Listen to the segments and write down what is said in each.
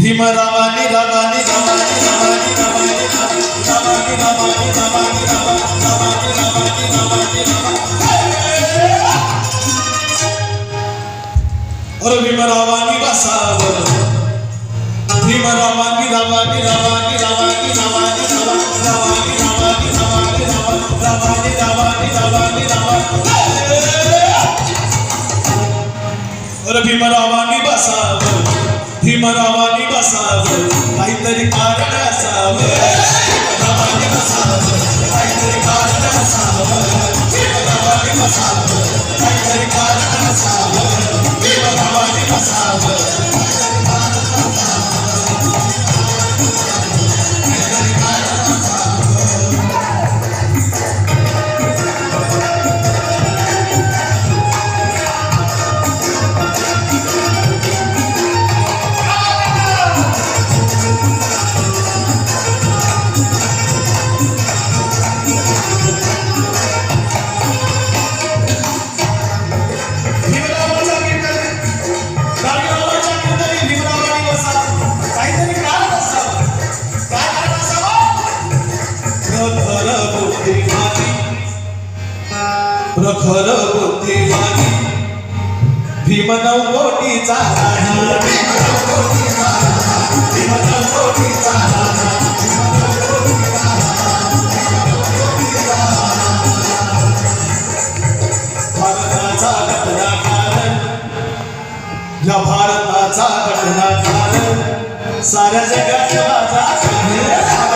भीम रामानी रामानी रामानी रामानी रामानी रामानी रामानी रामानी रामानी रामानी और भीम रामानी बसावर भीम रामानी रामानी रामानी रामानी रामानी रामानी रामानी रामानी रामानी रामानी रामानी रामानी और भीम रामानी बसावर भीमरावानी बसावं काहीतरी कारण असावं भीमरावानी बसावं काहीतरी कारण असावं भीमरावानी बसावं काहीतरी कारण असावं भीमरावानी बसावं प्रखर बुद्धिमानी भीम नवकोटीचा राणा भीम नवकोटीचा राणा भीम नवकोटीचा राणा भारताचा घटनाकार या भारताचा घटनाकार साऱ्या जगात माझा साऱ्या जगात माझा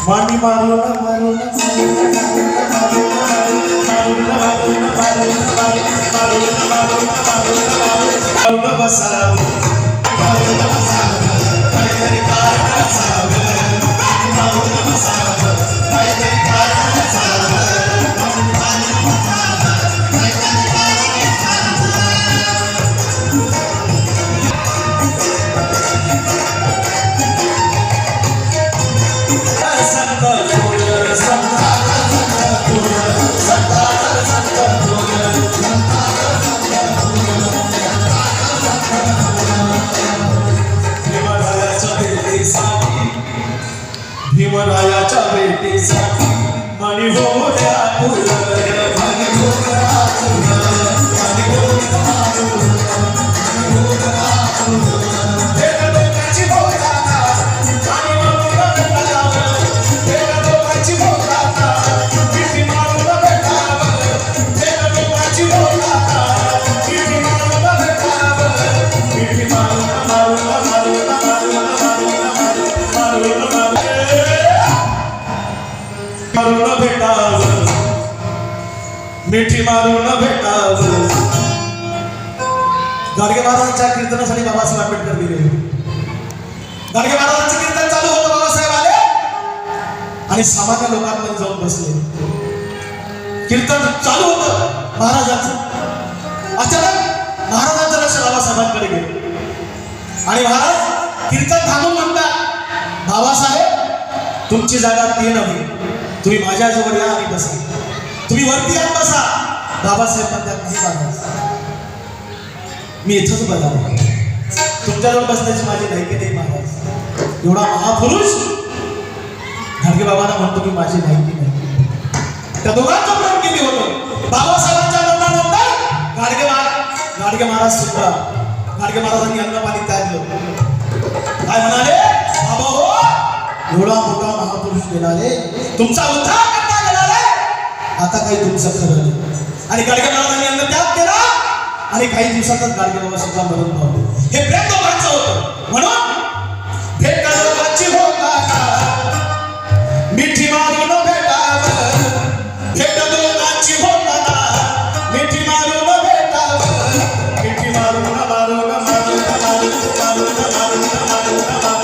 मानी मारो ना मारो ना मारो बसावं काहीतरी कारण असावं बसावं काहीतरी कारण असावं भीमरायाच्या भेटीसाठी आणि होत्या मारून भेटावं मिठी मारून भेटावं गाडगे महाराजांच्या कीर्तनासाठी बाबासाहेब आंबेडकर गेले गाडगे महाराजांचं कीर्तन चालू होतं बाबासाहेब आले आणि सामान्य लोकांमध्ये जाऊन बसले कीर्तन चालू होतं महाराजांचं अचानक महाराजांचं लक्ष बाबासाहेबांकडे गेलं आणि महाराज कीर्तन थांबून म्हणतात बाबासाहेब तुमची जागा ती नव्हे तुम्ही माझ्याजवळ या आणि बसा तुम्ही वरती या बसा बाबासाहेब म्हणतात नाही बाबा मी इथंच बघावं तुमच्याजवळ बसण्याची माझी लायकी नाही महाराज एवढा महापुरुष गाडगे बाबांना म्हणतो की माझी लायकी नाही त्या दोघांचा प्रेम किती होतो बाबासाहेबांच्या मरणानंतर गाडगे महाराज सुद्धा गाडगे महाराजांनी अन्नपाणी त्यागलं काय म्हणाले बाबा हो एवढा मोठा महापुरुष गेलाले तुमचा उद्धार करता गेलाले आता काही तुमचं खरं नाही आणि गाडगे महाराजांनी अन्न त्याग केला आणि काही दिवसातच गाडगे बाबा सुद्धा मरण पावले हे प्रेम दोघांचं होतं म्हणून